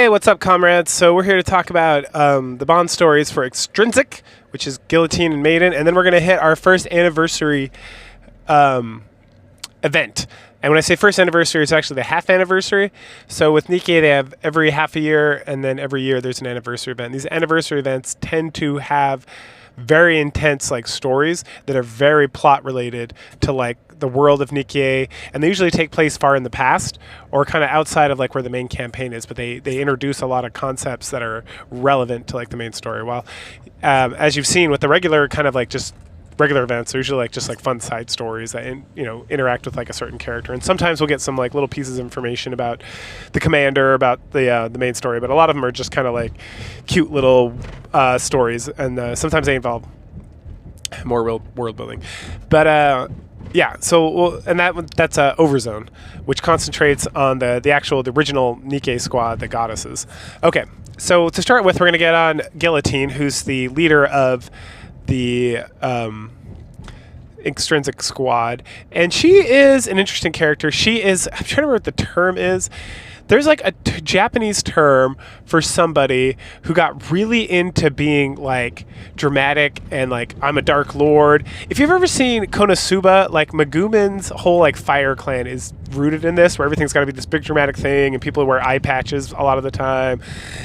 Hey, what's up, comrades? So we're here to talk about the Bond stories for Extrinsic, which is Guillotine and Maiden, and then we're going to hit our first anniversary event. And when I say first anniversary, it's actually the half anniversary. So with Nikke, they have every half a year, and then every year there's an anniversary event. These anniversary events tend to have very intense stories that are very plot related to the world of Nikke, and they usually take place far in the past or kind of outside of where the main campaign is, but they introduce a lot of concepts that are relevant to the main story. While as you've seen with the regular kind of just regular events, they're usually just fun side stories that interact with a certain character, and sometimes we'll get some little pieces of information about the commander, about the main story, but a lot of them are just kind of cute little stories, and sometimes they involve more world building. But yeah, so that's Overzone, which concentrates on the original Nikke squad, the goddesses. Okay, so to start with, we're going to get on Guillotine, who's the leader of the Extrinsic squad, and she is an interesting character. She is, I'm trying to remember what the term is. There's a Japanese term for somebody who got really into being dramatic and I'm a Dark Lord. If you've ever seen Konosuba, Megumin's whole Fire Clan is rooted in this, where everything's got to be this big dramatic thing, and people wear eye patches a lot of the time,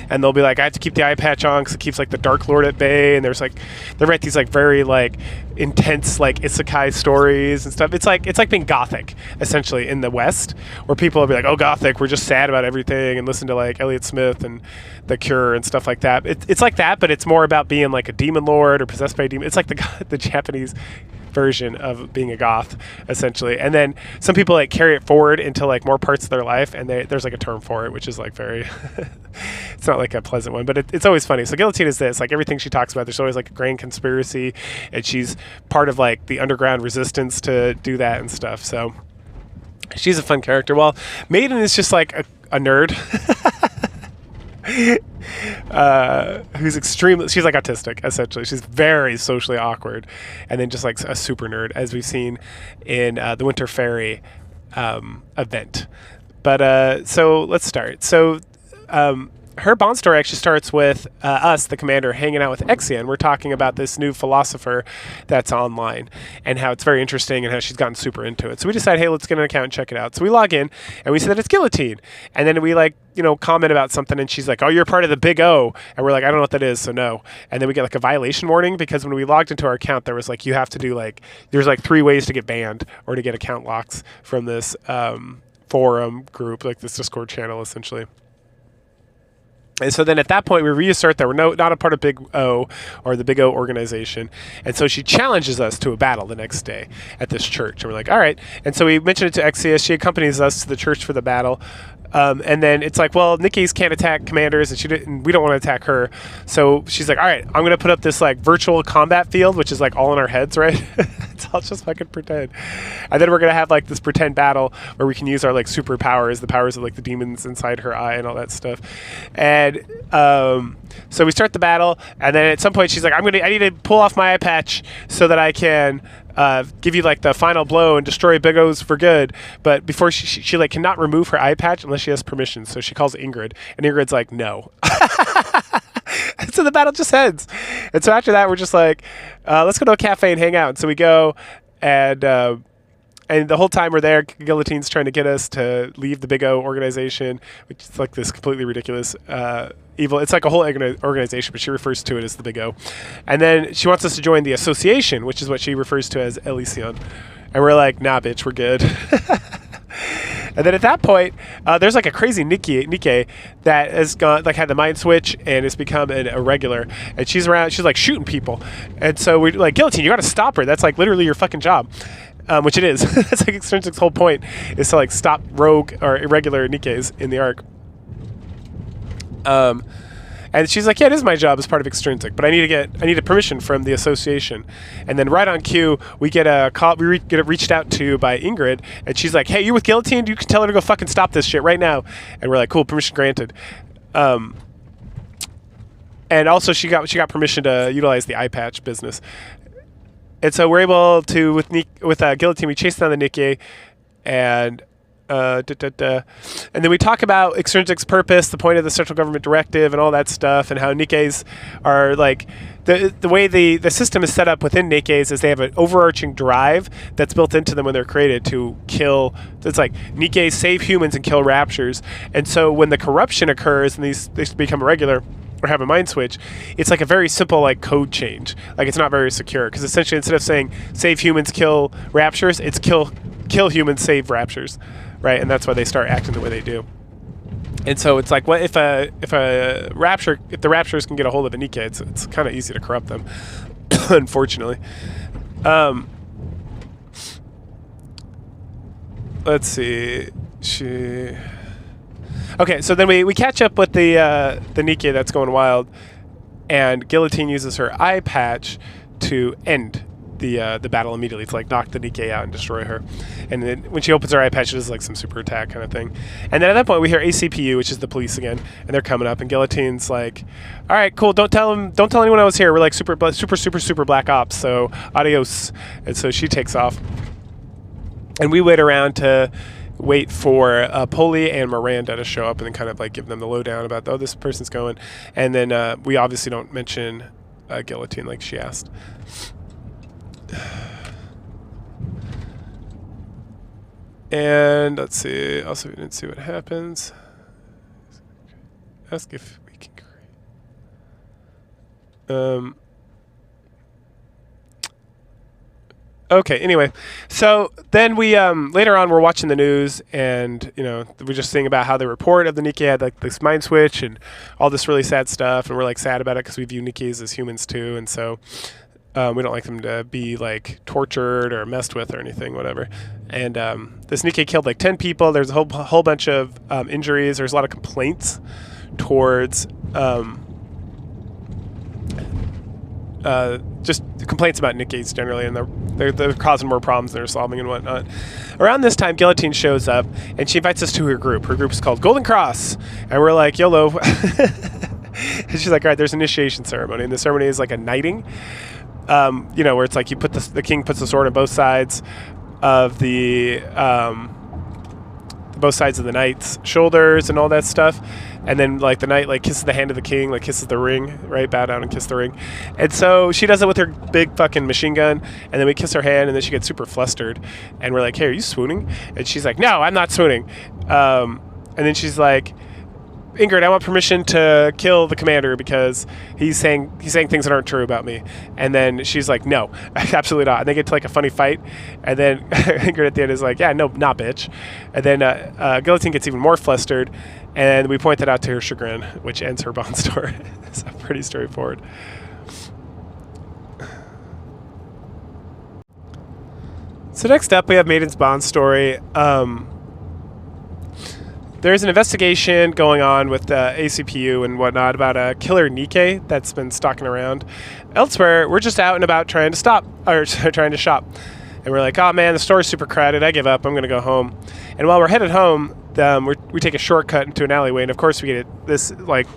and they'll be I have to keep the eye patch on because it keeps the Dark Lord at bay. And there's they write these very intense isekai stories and stuff. It's like being gothic essentially in the West, where people will be oh, gothic, we're just sad about everything, and listen to Elliott Smith and The Cure and stuff like that. It's like that, but it's more about being a demon lord or possessed by a demon. It's the Japanese version of being a goth essentially. And then some people carry it forward into more parts of their life, and there's a term for it, which is very it's not a pleasant one, but it's always funny. So Guillotine is this, everything she talks about, there's always a grand conspiracy, and she's part of the underground resistance to do that and stuff. So she's a fun character. Well, Maiden is just a nerd who's extremely, she's autistic essentially. She's very socially awkward, and then just a super nerd, as we've seen in the Winter Fairy event. But so let's start. So her Bond story actually starts with us, the commander, hanging out with Elysion. We're talking about this new philosopher that's online and how it's very interesting and how she's gotten super into it. So we decide, hey, let's get an account and check it out. So we log in and we see that it's Guillotine. And then we comment about something, and she's oh, you're part of the Big O. And we're I don't know what that is, so no. And then we get a violation warning, because when we logged into our account, there was you have to do there's 3 ways to get banned or to get account locks from this forum group, this Discord channel essentially. And so then at that point, we reassert that we're not a part of Big O or the Big O organization. And so she challenges us to a battle the next day at this church. And we're all right. And so we mention it to Exia. She accompanies us to the church for the battle. And then it's well, Nikke's can't attack commanders, and we don't want to attack her. So she's all right, I'm going to put up this virtual combat field, which is all in our heads, right? It's all just fucking pretend. And then we're going to have this pretend battle where we can use our superpowers, the powers of the demons inside her eye and all that stuff. And so we start the battle, and then at some point she's I need to pull off my eye patch so that I can give you the final blow and destroy Big O's for good. But before she cannot remove her eye patch unless she has permission. So she calls Ingrid, and Ingrid's no. And so the battle just ends. And so after that, we're just let's go to a cafe and hang out. And so we go, and the whole time we're there, Guillotine's trying to get us to leave the Big O organization, which is this completely ridiculous evil. It's a whole organization, but she refers to it as the Big O. And then she wants us to join the association, which is what she refers to as Elysion. And we're nah, bitch, we're good. And then at that point, there's a crazy Nikke that has gone had the mind switch and has become an irregular, and she's around. She's shooting people, and so we're Guillotine, you got to stop her. That's literally your fucking job, which it is. That's Extrinsic's whole point, is to stop rogue or irregular Nikkes in the arc. And she's yeah, it is my job as part of Extrinsic, but I need a permission from the association. And then right on cue, we get a call. We get reached out to by Ingrid, and she's hey, you with Guillotine? You can tell her to go fucking stop this shit right now. And we're cool, permission granted. And also she got permission to utilize the eye patch business. And so we're able to with Guillotine, we chase down the Nikke, and And then we talk about Extrinsic's purpose, the point of the central government directive, and all that stuff, and how Nikkes are like the way the system is set up within Nikkes is they have an overarching drive that's built into them when they're created to kill. It's like Nikkes save humans and kill raptures, and so when the corruption occurs and they become irregular or have a mind switch, it's like a very simple like code change. Like it's not very secure because essentially instead of saying save humans, kill raptures, it's kill humans, save raptures. Right, and that's why they start acting the way they do. And so it's like, what if the raptures can get a hold of a Nikke, it's kind of easy to corrupt them, unfortunately. Let's see. Okay, so then we catch up with the Nikke that's going wild, and Guillotine uses her eye patch to end the battle immediately, to like knock the Nikke out and destroy her. And then when she opens her eye patch, it is like some super attack kind of thing. And then at that point we hear ACPU, which is the police again, and they're coming up, and Guillotine's like, all right, cool, don't tell anyone I was here, we're like super black ops, so adios. And so she takes off, and we wait around to wait for Polly and Miranda to show up and then kind of like give them the lowdown about, oh, this person's going. And then we obviously don't mention Guillotine like she asked. And let's see. Also, we didn't see what happens. Ask if we can create. Okay. Anyway, so then we later on we're watching the news, and we're just seeing about how the report of the Nikke had like this mind switch and all this really sad stuff, and we're like sad about it because we view Nikkes as humans too, and so. We don't like them to be like tortured or messed with or anything, whatever. And this Nikke killed like 10 people. There's a whole bunch of injuries. There's a lot of complaints towards just complaints about Nikkes generally, and they're causing more problems than they're solving and whatnot. Around this time, Guillotine shows up, and she invites us to her group. Her group is called Golden Cross, and we're like, YOLO. And she's like, all right, there's an initiation ceremony, and the ceremony is like a knighting. Where it's like you put the king puts the sword on both sides of the knight's shoulders and all that stuff, and then like the knight like kisses the hand of the king, like kisses the ring, right? Bow down and kiss the ring. And so she does it with her big fucking machine gun, and then we kiss her hand, and then she gets super flustered, and we're like, hey, are you swooning? And she's like, no, I'm not swooning. And then she's like, Ingrid, I want permission to kill the commander because he's saying things that aren't true about me. And then she's like, no, absolutely not. And they get to like a funny fight. And then Ingrid at the end is like, yeah, no, not bitch. And then Guillotine gets even more flustered. And we point that out to her chagrin, which ends her Bond story. It's pretty straightforward. So next up, we have Maiden's Bond story. There's an investigation going on with ACPU and whatnot about a killer Nikke that's been stalking around. Elsewhere, we're just out and about trying to shop. And we're like, oh man, the store's super crowded. I give up. I'm going to go home. And while we're headed home, we take a shortcut into an alleyway. And of course, we get this like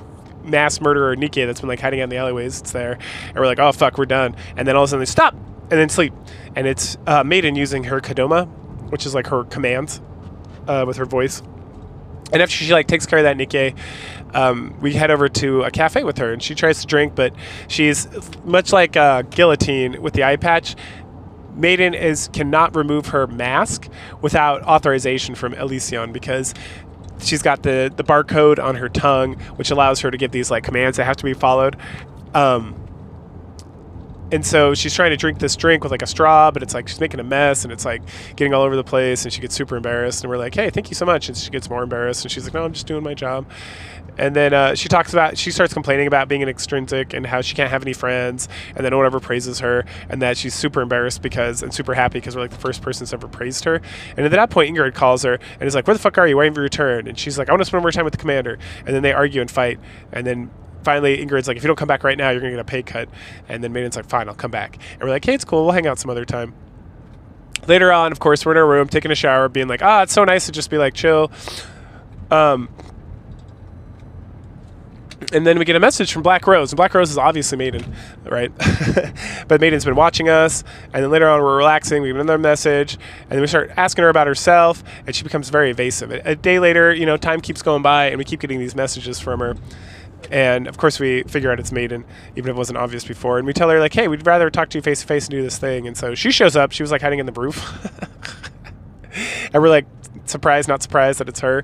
mass murderer Nikke that's been like hiding out in the alleyways. It's there. And we're like, oh fuck, we're done. And then all of a sudden they stop and then sleep. And it's Maiden using her Kadoma, which is like her commands with her voice. And after she like takes care of that Nikke, we head over to a cafe with her, and she tries to drink, but she's much like Guillotine with the eye patch. Maiden cannot remove her mask without authorization from Elysion because she's got the barcode on her tongue, which allows her to give these like commands that have to be followed. And so she's trying to drink this drink with like a straw, but it's like she's making a mess and it's like getting all over the place, and she gets super embarrassed, and we're like, hey, thank you so much. And she gets more embarrassed, and she's like, no, I'm just doing my job. And then she starts complaining about being an extrinsic and how she can't have any friends, and then no one ever praises her, and that she's super embarrassed and super happy because we're like the first person that's ever praised her. And at that point, Ingrid calls her and is like, where the fuck are you? Why haven't you returned? And she's like, I want to spend more time with the commander. And then they argue and fight, and then finally, Ingrid's like, if you don't come back right now, you're going to get a pay cut. And then Maiden's like, fine, I'll come back. And we're like, hey, it's cool. We'll hang out some other time. Later on, of course, we're in our room, taking a shower, being like, it's so nice to just be like chill. And then we get a message from Black Rose, and Black Rose is obviously Maiden, right? But Maiden's been watching us, and then later on we're relaxing, we get another message, and then we start asking her about herself, and she becomes very evasive. A day later, time keeps going by, and we keep getting these messages from her. And of course we figure out it's Maiden, even if it wasn't obvious before. And we tell her, like, hey, we'd rather talk to you face to face and do this thing. And so she shows up. She was like hiding in the roof. And we're like surprised, not surprised that it's her.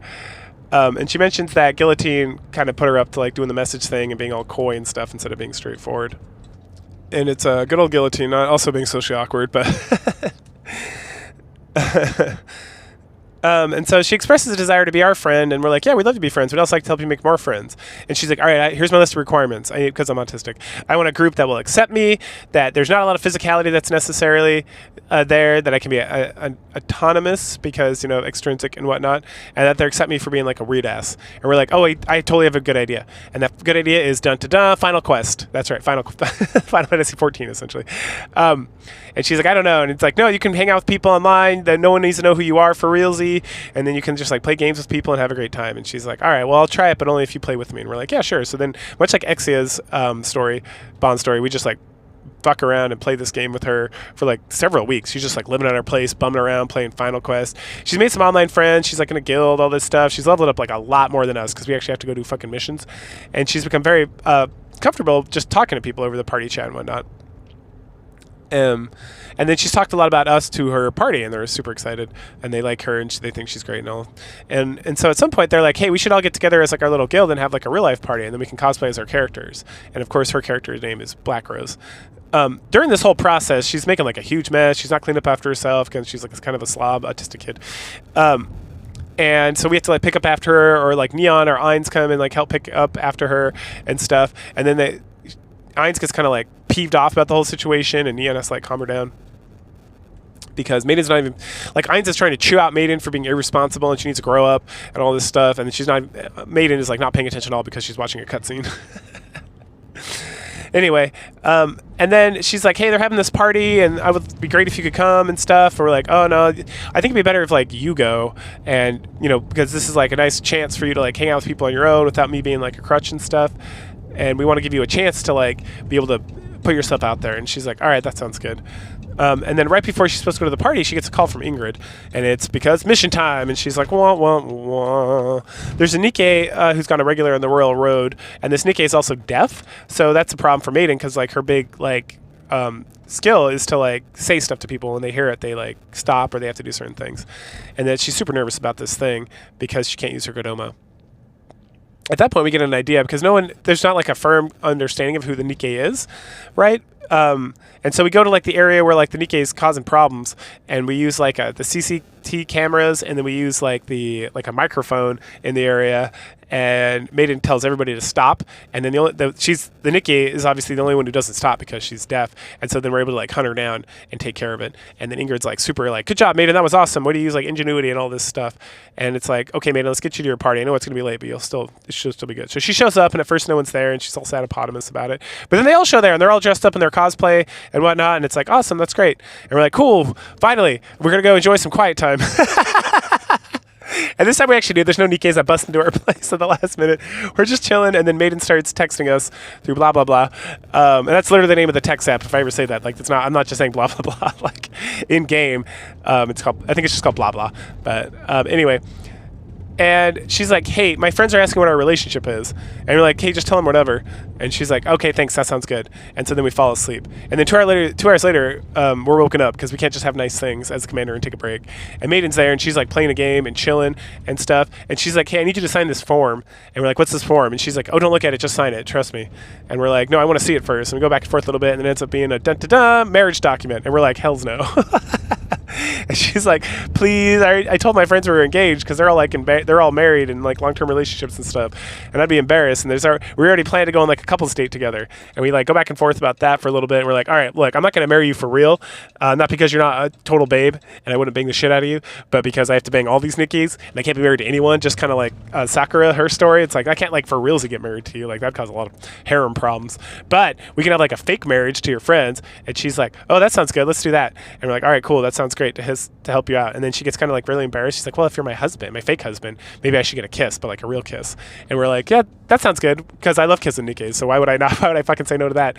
And she mentions that Guillotine kind of put her up to like doing the message thing and being all coy and stuff instead of being straightforward. And it's a good old Guillotine, not also being socially awkward, but and so she expresses a desire to be our friend, and we're like, yeah, we'd love to be friends. We'd also like to help you make more friends. And she's like, all right, here's my list of requirements. Because I'm autistic, I want a group that will accept me, that there's not a lot of physicality that's necessarily there, that I can be autonomous because, extrinsic and whatnot, and that they accept me for being like a weird ass. And we're like, oh, wait, I totally have a good idea. And that good idea is dun-da-dun, Final Quest. That's right, Final Fantasy 14, essentially. And she's like, I don't know. And it's like, no, you can hang out with people online, that no one needs to know who you are for realsy, and then you can just like play games with people and have a great time. And she's like, all right, well, I'll try it, but only if you play with me. And we're like, yeah, sure. So then, much like Exia's Bond story, we just like fuck around and play this game with her for like several weeks. She's just like living at our place, bumming around, playing Final Quest. She's made some online friends. She's like in a guild, all this stuff. She's leveled up like a lot more than us because we actually have to go do fucking missions. And she's become very comfortable just talking to people over the party chat and whatnot. And then she's talked a lot about us to her party, and they're super excited, and they like her, and they think she's great and all. And so at some point they're like, hey, we should all get together as like our little guild and have like a real life party, and then we can cosplay as our characters. And of course her character's name is Black Rose. During this whole process, she's making like a huge mess. She's not cleaning up after herself because she's like kind of a slob autistic kid. And so we have to like pick up after her, or like Neon or Ainz come and like help pick up after her and stuff. And then Ainz gets kind of like peeved off about the whole situation, and Neon has to like calm her down. Because Maiden's not even, like, Ainz is trying to chew out Maiden for being irresponsible, and she needs to grow up and all this stuff. And she's not, Maiden is like not paying attention at all because she's watching a cutscene. Anyway, and then she's like, hey, they're having this party, and I would be great if you could come and stuff. And we're like, oh no, I think it'd be better if like you go, and because this is like a nice chance for you to like hang out with people on your own without me being like a crutch and stuff. And we want to give you a chance to like be able to put yourself out there. And she's like, all right, that sounds good. And then right before she's supposed to go to the party, she gets a call from Ingrid, and it's because mission time. And she's like, wah, wah, wah. There's a Nikke who's gone a regular on the Royal Road, and this Nikke is also deaf, so that's a problem for Maiden because like her big like skill is to like say stuff to people when they hear it, they like stop or they have to do certain things, and then she's super nervous about this thing because she can't use her Godoma. At that point, we get an idea because there's not like a firm understanding of who the Nikke is, right? And so we go to like the area where like the Nikke is causing problems, and we use like the CCT cameras, and then we use like a microphone in the area, and Maiden tells everybody to stop, and then the Nikke is obviously the only one who doesn't stop because she's deaf, and so then we're able to like hunt her down and take care of it. And then Ingrid's like super like, good job, Maiden, that was awesome. What do you use like ingenuity and all this stuff? And it's like, okay, Maiden, let's get you to your party. I know it's gonna be late, but it should still be good. So she shows up, and at first no one's there, and she's all sad eponymous about it. But then they all show there, and they're all dressed up in their cosplay and whatnot, and it's like, awesome, that's great. And we're like, cool, finally, we're gonna go enjoy some quiet time. And this time we actually do. There's no Nikkes that bust into our place at the last minute. We're just chilling, and then Maiden starts texting us through blah blah blah, and that's literally the name of the text app. If I ever say that, like, I'm not just saying blah blah blah. Like in game, I think it's just called blah blah. But anyway. And she's like, hey, my friends are asking what our relationship is. And we're like, hey, just tell them whatever. And she's like, okay, thanks, that sounds good. And so then we fall asleep. And then 2 hours later, we're woken up because we can't just have nice things as the commander and take a break. And Maiden's there, and she's like playing a game and chilling and stuff. And she's like, hey, I need you to sign this form. And we're like, what's this form? And she's like, oh, don't look at it, just sign it, trust me. And we're like, no, I want to see it first. And we go back and forth a little bit, and then it ends up being a dun-dun-dun marriage document. And we're like, hells no. And she's like, please, I told my friends we were engaged because they're all like they're all married and like long-term relationships and stuff, and I'd be embarrassed. And we already planned to go on like a couple's date together, and we like go back and forth about that for a little bit. And we're like, all right, look, I'm not gonna marry you for real, not because you're not a total babe and I wouldn't bang the shit out of you, but because I have to bang all these Nikkes and I can't be married to anyone. Just kind of like Sakura, her story. It's like I can't like for reals to get married to you, like that'd cause a lot of harem problems. But we can have like a fake marriage to your friends. And she's like, oh, that sounds good, let's do that. And we're like, all right, cool, that sounds great. great to help you out. And then she gets kind of like really embarrassed. She's like, well, if you're my husband, my fake husband, maybe I should get a kiss, but like a real kiss. And we're like, yeah, that sounds good, because I love kissing Nikke, so why would I fucking say no to that?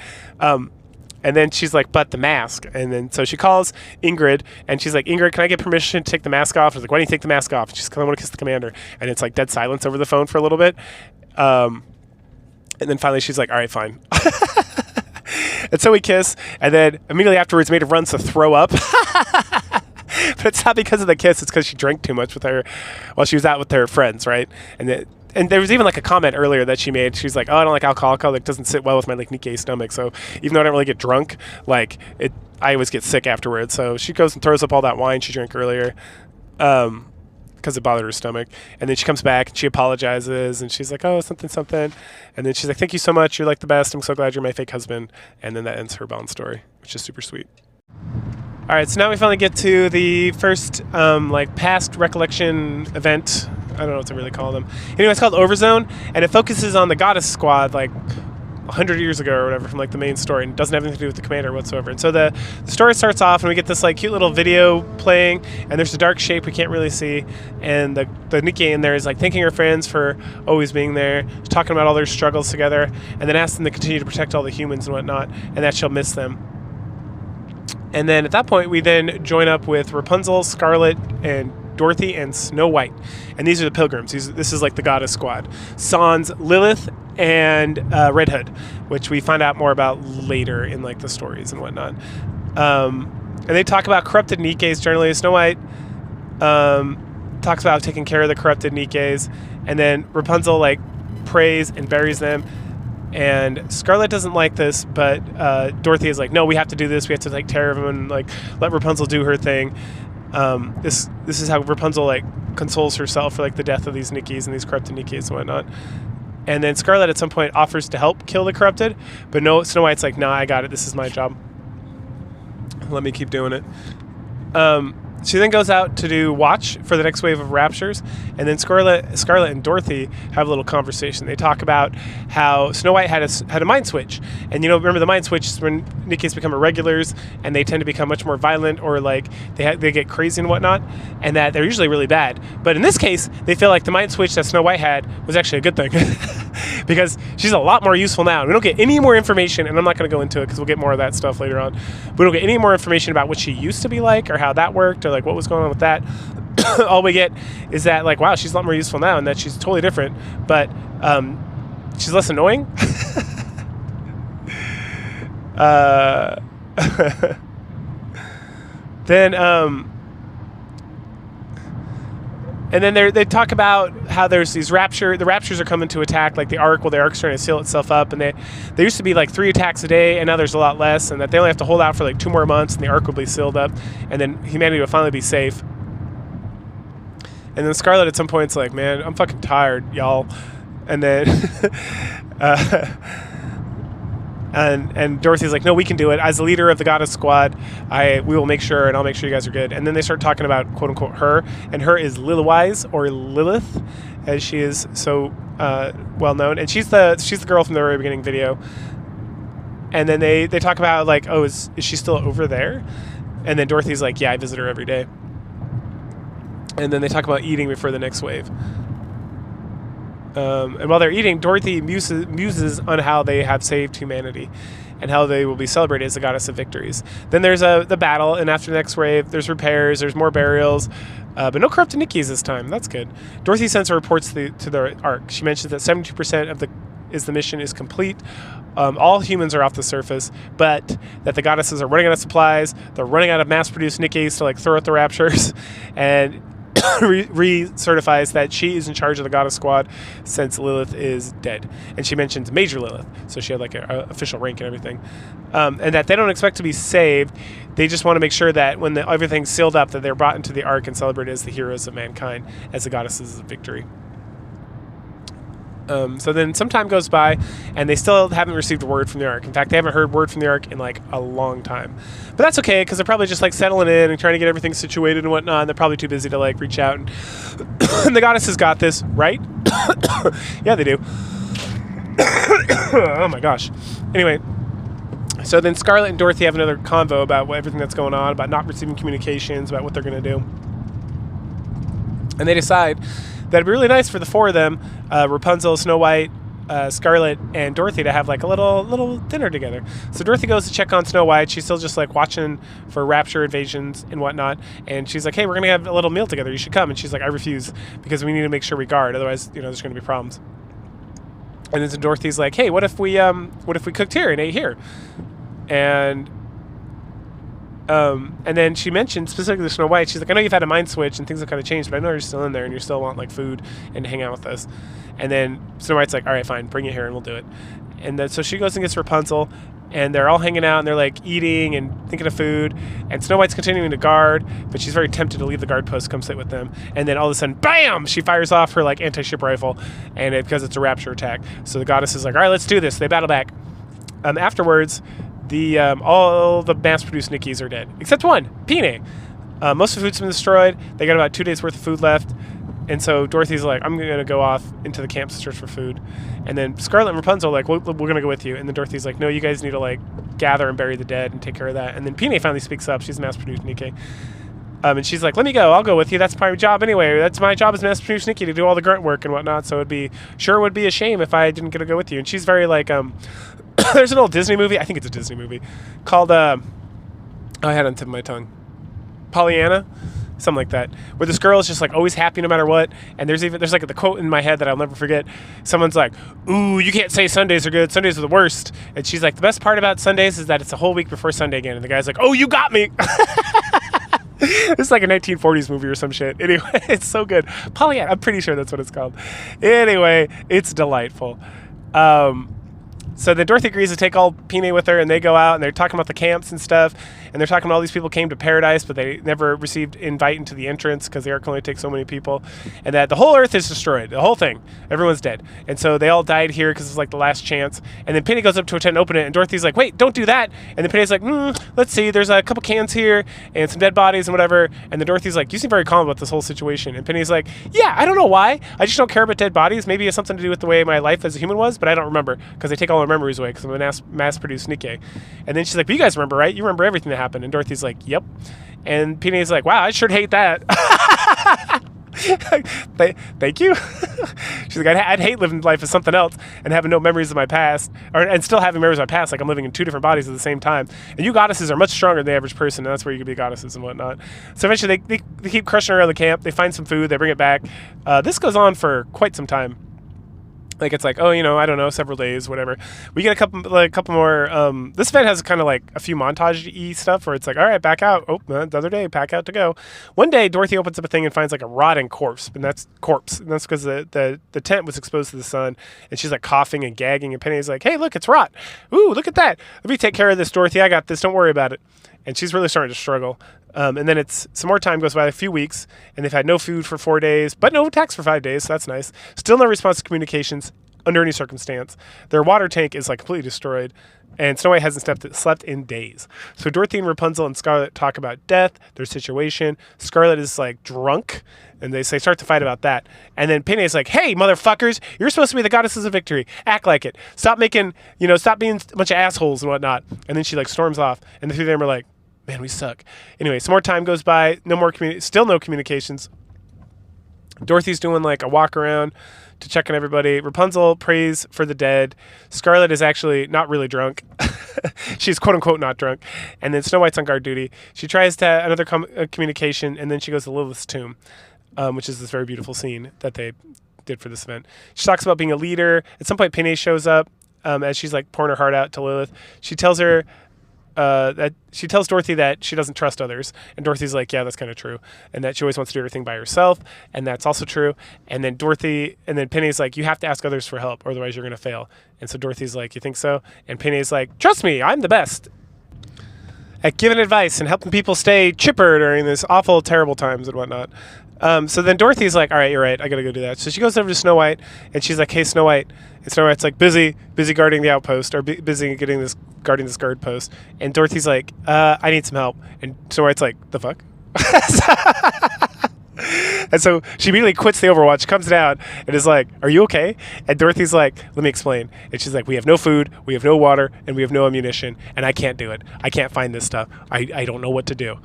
And then she's like, but the mask. And then so she calls Ingrid, and she's like, Ingrid, can I get permission to take the mask off? I was like, why don't you take the mask off? And she's like, I want to kiss the commander. And it's like dead silence over the phone for a little bit. And then finally she's like, all right, fine. And so we kiss, and then immediately afterwards Maida runs to throw up. But it's not because of the kiss, it's because she drank too much with her while she was out with her friends, right? And there was even like a comment earlier that she made. She's like, oh, I don't like alcohol. Alcohol like doesn't sit well with my like Nikke stomach. So even though I don't really get drunk, like I always get sick afterwards. So she goes and throws up all that wine she drank earlier, because it bothered her stomach. And then she comes back and she apologizes, and she's like, oh, something, something. And then she's like, thank you so much. You're like the best. I'm so glad you're my fake husband. And then that ends her Bond story, which is super sweet. All right, so now we finally get to the first like past recollection event. I don't know what to really call them. Anyway, it's called Overzone, and it focuses on the Goddess Squad like 100 years ago or whatever from like the main story, and it doesn't have anything to do with the commander whatsoever. And so the story starts off, and we get this like cute little video playing, and there's a dark shape we can't really see, and the Nikke in there is like thanking her friends for always being there. She's talking about all their struggles together, and then asks them to continue to protect all the humans and whatnot, and that she'll miss them. And then at that point, we then join up with Rapunzel, Scarlet, and Dorothy, and Snow White. And these are the pilgrims. This is like the Goddess Squad. Sans, Lilith, and Red Hood, which we find out more about later in like the stories and whatnot. And they talk about corrupted Nikkes generally. Snow White talks about taking care of the corrupted Nikkes. And then Rapunzel like prays and buries them. And Scarlet doesn't like this, but Dorothy is like, no, we have to do this. We have to take care of him and like let Rapunzel do her thing. This is how Rapunzel like consoles herself for like the death of these Nikkes and these corrupted Nikkes and whatnot. And then Scarlet at some point offers to help kill the corrupted, but no, Snow White's like, nah, I got it. This is my job. Let me keep doing it. She then goes out to do watch for the next wave of raptures, and then Scarlet and Dorothy have a little conversation. They talk about how Snow White had a mind switch, and remember the mind switch is when Nikkes become irregulars and they tend to become much more violent, or like they get crazy and whatnot, and that they're usually really bad. But in this case, they feel like the mind switch that Snow White had was actually a good thing because she's a lot more useful now. We don't get any more information, and I'm not going to go into it because we'll get more of that stuff later on. We don't get any more information about what she used to be like or how that worked or like what was going on with that. All we get is that like, wow, she's a lot more useful now and that she's totally different, but she's less annoying. Then and then they talk about how there's these the raptures are coming to attack like the Ark. Well, the Ark's trying to seal itself up, and there used to be like 3 attacks a day, and now there's a lot less, and that they only have to hold out for like 2 more months, and the Ark will be sealed up, and then humanity will finally be safe. And then Scarlet at some point is like, man, I'm fucking tired, y'all. And then and Dorothy's like, no, we can do it. As the leader of the Goddess Squad, we will make sure, and I'll make sure you guys are good. And then they start talking about quote unquote her, and her is Lilywise, or Lilith, as she is so well known. And she's the girl from the very beginning video. And then they talk about like, oh, is she still over there? And then Dorothy's like, yeah, I visit her every day. And then they talk about eating before the next wave. And while they're eating, Dorothy muses on how they have saved humanity and how they will be celebrated as the goddess of victories. Then there's the battle, and after the next wave, there's repairs, there's more burials, but no corrupted Nikkes this time. That's good. Dorothy sends her reports to the Ark. She mentions that 72% of the mission is complete. All humans are off the surface, but that the goddesses are running out of supplies. They're running out of mass-produced Nikkes to like throw at the raptures, and re-certifies that she is in charge of the Goddess Squad since Lilith is dead. And she mentions Major Lilith, so she had like an official rank and everything. And that they don't expect to be saved. They just want to make sure that when everything's sealed up, that they're brought into the Ark and celebrated as the heroes of mankind, as the goddesses of victory. So then some time goes by, and they still haven't received a word from the Ark. In fact, they haven't heard word from the Ark in like a long time. But that's okay, because they're probably just like settling in and trying to get everything situated and whatnot. And they're probably too busy to like reach out. And, and the goddesses got this, right? Yeah, they do. Oh my gosh. Anyway, So then Scarlet and Dorothy have another convo about everything that's going on, about not receiving communications, about what they're going to do. And they decide that it'd be really nice for the four of them, Rapunzel, Snow White, Scarlet, and Dorothy, to have like a little dinner together. So Dorothy goes to check on Snow White. She's still just like watching for rapture invasions and whatnot. And she's like, hey, we're going to have a little meal together. You should come. And she's like, I refuse, because we need to make sure we guard. Otherwise, there's going to be problems. And then so Dorothy's like, hey, what if we cooked here and ate here? And then she mentioned specifically to Snow White, she's like, I know you've had a mind switch and things have kind of changed, but I know you're still in there and you still want like food and hang out with us. And then Snow White's like, all right, fine, bring it here and we'll do it. And then so she goes and gets Rapunzel, and they're all hanging out and they're like eating and thinking of food. And Snow White's continuing to guard, but she's very tempted to leave the guard post, come sit with them. And then all of a sudden, bam! She fires off her like anti-ship rifle, and because it's a rapture attack. So the goddess is like, all right, let's do this. They battle back. Afterwards, all the mass-produced Nikkes are dead, except one, Pine. Most of the food's been destroyed. They got about 2 days worth of food left. And so Dorothy's like, I'm going to go off into the camps to search for food. And then Scarlet and Rapunzel are like, we're going to go with you. And then Dorothy's like, no, you guys need to like gather and bury the dead and take care of that. And then Pine finally speaks up. She's a mass-produced Nikke. And she's like, let me go. I'll go with you. That's my job anyway. That's my job as mass-produced Nikke, to do all the grunt work and whatnot. So it would be a shame if I didn't get to go with you. And she's very like, there's an old Disney movie. I think it's a Disney movie called, I had it on the tip of my tongue. Pollyanna. Something like that, where this girl is just like always happy no matter what. And there's like the quote in my head that I'll never forget. Someone's like, ooh, you can't say Sundays are good. Sundays are the worst. And she's like, the best part about Sundays is that it's a whole week before Sunday again. And the guy's like, oh, you got me. It's like a 1940s movie or some shit. Anyway, it's so good. Pollyanna, I'm pretty sure that's what it's called. Anyway, it's delightful. So then Dorothy agrees to take all Pine with her, and they go out, and they're talking about the camps and stuff, and they're talking about all these people came to paradise, but they never received invite into the entrance because the Ark can only take so many people, and that the whole Earth is destroyed, the whole thing. Everyone's dead. And so they all died here because it's like the last chance. And then Pine goes up to a tent and open it, and Dorothy's like, wait, don't do that. And then Pine's like, let's see, there's a couple cans here and some dead bodies and whatever. And then Dorothy's like, you seem very calm about this whole situation. And Pine's like, yeah, I don't know why. I just don't care about dead bodies. Maybe it has something to do with the way my life as a human was, but I don't remember because they take all our memories away because I'm a mass-produced Nikke. And then she's like, but you guys remember, right? You remember everything that happened. And Dorothy's like, yep. And Pine's like, wow, I sure hate that. Thank you. She's like, I'd hate living life as something else and having no memories of my past, and still having memories of my past, like I'm living in two different bodies at the same time. And you goddesses are much stronger than the average person, and that's where you can be goddesses and whatnot. So eventually they keep crushing around the camp. They find some food. They bring it back. This goes on for quite some time. Like it's like, oh, I don't know, several days, whatever. We get a couple more. This event has kind of like a few montage-y stuff where it's like, all right, back out. Oh, another day, pack out to go. One day, Dorothy opens up a thing and finds like a rotting corpse, and that's because the tent was exposed to the sun, and she's like coughing and gagging, and Penny's like, hey, look, it's rot. Ooh, look at that. Let me take care of this, Dorothy. I got this. Don't worry about it. And she's really starting to struggle. And then some more time goes by, a few weeks, and they've had no food for 4 days, but no attacks for 5 days, so that's nice. Still no response to communications under any circumstance. Their water tank is like completely destroyed, and Snow White hasn't slept in days. So Dorothy and Rapunzel and Scarlet talk about death, their situation. Scarlet is like drunk, and they start to fight about that. And then Pine is like, hey, motherfuckers, you're supposed to be the goddesses of victory. Act like it. Stop being a bunch of assholes and whatnot. And then she like storms off, and the three of them are like, man, we suck. Anyway, some more time goes by, still no communications. Dorothy's doing like a walk around to check on everybody. Rapunzel prays for the dead. Scarlet is actually not really drunk. She's quote unquote not drunk. And then Snow White's on guard duty. She tries to have another communication, and then she goes to Lilith's tomb, which is this very beautiful scene that they did for this event. She talks about being a leader. At some point, Pine shows up as she's like pouring her heart out to Lilith. She tells Dorothy that she doesn't trust others, and Dorothy's like, yeah, that's kind of true, and that she always wants to do everything by herself, and that's also true. And then Penny's like, you have to ask others for help, or otherwise you're gonna fail. And so Dorothy's like, you think so? And Penny's like, trust me, I'm the best at giving advice and helping people stay chipper during this awful, terrible times and whatnot. So then Dorothy's like, all right, you're right, I gotta go do that. So she goes over to Snow White, and she's like, hey, Snow White. And Snow White's like, busy guarding the outpost, or busy guarding this guard post. And Dorothy's like, I need some help. And Snow White's like, the fuck? And so she immediately quits the Overwatch, comes down, and is like, "Are you okay?" And Dorothy's like, "Let me explain." And she's like, "We have no food, we have no water, and we have no ammunition, and I can't do it. I can't find this stuff. I don't know what to do."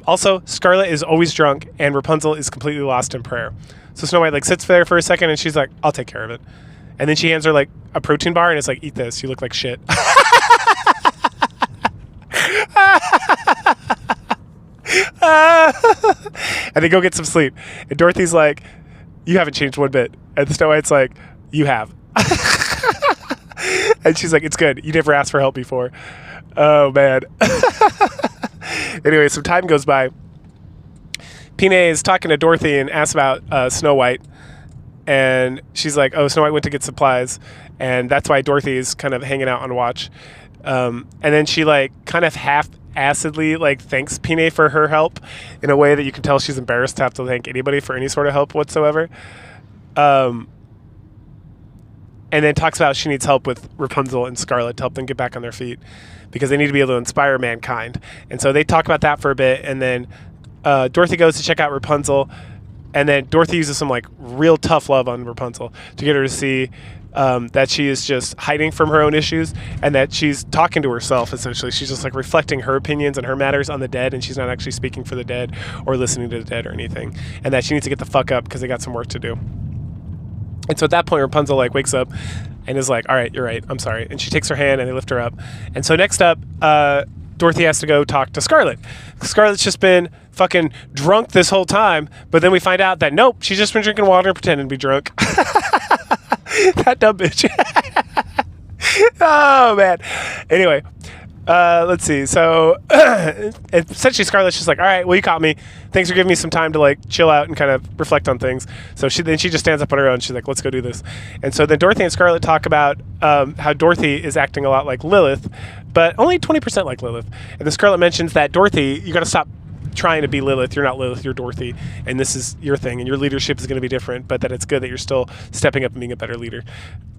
Also, Scarlet is always drunk, and Rapunzel is completely lost in prayer. So Snow White like sits there for a second, and she's like, "I'll take care of it." And then she hands her like a protein bar, and it's like, "Eat this. You look like shit." And they go get some sleep. And Dorothy's like, "You haven't changed one bit." And Snow White's like, "You have." And she's like, "It's good. You never asked for help before." Oh, man. Anyway, some time goes by. Pinay is talking to Dorothy and asks about Snow White. And she's like, "Oh, Snow White went to get supplies." And that's why Dorothy is kind of hanging out on watch. And then she like kind of half-assedly like thanks Pinay for her help in a way that you can tell she's embarrassed to have to thank anybody for any sort of help whatsoever. And then talks about she needs help with Rapunzel and Scarlet to help them get back on their feet because they need to be able to inspire mankind. And so they talk about that for a bit, and then Dorothy goes to check out Rapunzel, and then Dorothy uses some like real tough love on Rapunzel to get her to see that she is just hiding from her own issues and that she's talking to herself, essentially. She's just like reflecting her opinions and her matters on the dead, and she's not actually speaking for the dead or listening to the dead or anything, and that she needs to get the fuck up because they got some work to do. And so at that point, Rapunzel like wakes up and is like, "All right, you're right. I'm sorry." And she takes her hand and they lift her up. And so next up, Dorothy has to go talk to Scarlet. Scarlet's just been fucking drunk this whole time, but then we find out that nope, she's just been drinking water and pretending to be drunk. That dumb bitch. Oh, man. Anyway, let's see. So essentially Scarlet's just like, "All right, well, you caught me. Thanks for giving me some time to like chill out and kind of reflect on things." So she just stands up on her own. She's like, "Let's go do this." And so then Dorothy and Scarlet talk about how Dorothy is acting a lot like Lilith, but only 20% like Lilith. And then Scarlet mentions that Dorothy, you got to stop trying to be Lilith. You're not Lilith, you're Dorothy, and this is your thing, and your leadership is going to be different, but that it's good that you're still stepping up and being a better leader.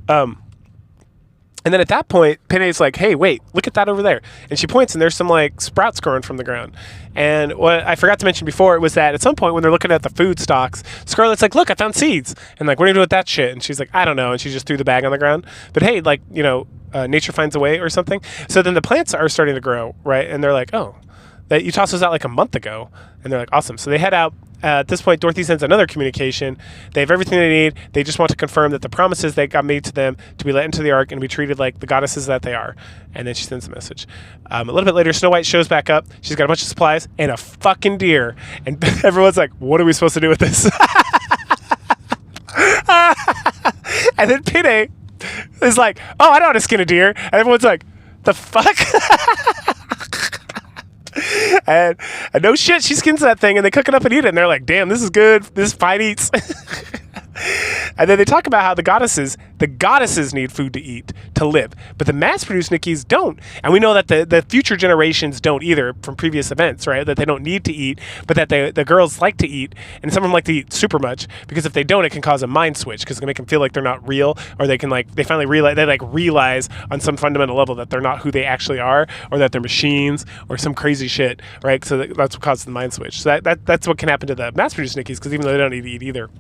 And then at that point, Pinay's like, "Hey, wait, look at that over there." And she points, and there's some like sprouts growing from the ground. And what I forgot to mention before was that at some point when they're looking at the food stocks, Scarlet's like, "Look, I found seeds." And like, "What are you doing with that shit?" And she's like, "I don't know." And she just threw the bag on the ground. But hey, like, you know, nature finds a way or something. So then the plants are starting to grow, right? And they're like, "Oh, that you tossed those out like a month ago." And they're like, "Awesome." So they head out. At this point, Dorothy sends another communication. They have everything they need. They just want to confirm that the promises that got made to them to be let into the Ark and be treated like the goddesses that they are. And then she sends a message. A little bit later, Snow White shows back up. She's got a bunch of supplies and a fucking deer. And everyone's like, "What are we supposed to do with this?" And then Pinay is like, "Oh, I know how to skin a deer." And everyone's like, "The fuck?" And no shit, she skins that thing and they cook it up and eat it, and they're like, "Damn, this is good. This fine eats." And then they talk about how the goddesses need food to eat, to live, but the mass-produced Nikkes don't. And we know that the future generations don't either from previous events, right? That they don't need to eat, but that the girls like to eat, and some of them like to eat super much, because if they don't, it can cause a mind switch, because it can make them feel like they're not real, or they can they finally realize on some fundamental level that they're not who they actually are, or that they're machines, or some crazy shit, right? So that's what causes the mind switch. So that's what can happen to the mass-produced Nikkes, because even though they don't need to eat either.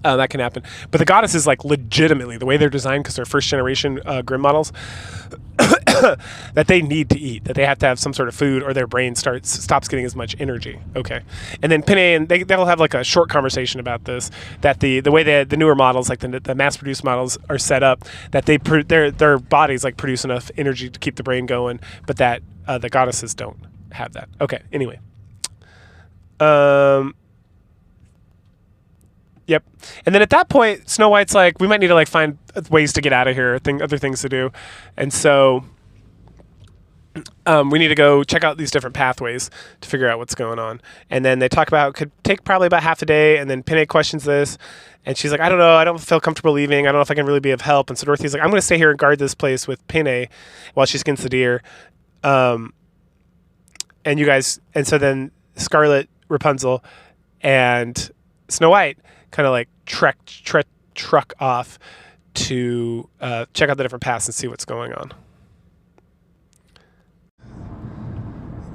That can happen. But the goddesses, like, legitimately, the way they're designed, because they're first-generation Grim models, that they need to eat, that they have to have some sort of food, or their brain stops getting as much energy. Okay. And then Pinay, and they'll have, like, a short conversation about this, that the way the newer models, like the mass-produced models, are set up, that their bodies, like, produce enough energy to keep the brain going, but that the goddesses don't have that. Okay, anyway. Yep. And then at that point, Snow White's like, "We might need to like find ways to get out of here, other things to do." And so we need to go check out these different pathways to figure out what's going on. And then they talk about how it could take probably about half a day. And then Pinay questions this. And she's like, "I don't know. I don't feel comfortable leaving. I don't know if I can really be of help." And so Dorothy's like, "I'm going to stay here and guard this place with Pinay while she skins the deer." And so then Scarlet, Rapunzel, and Snow White kind of like truck off to check out the different paths and see what's going on.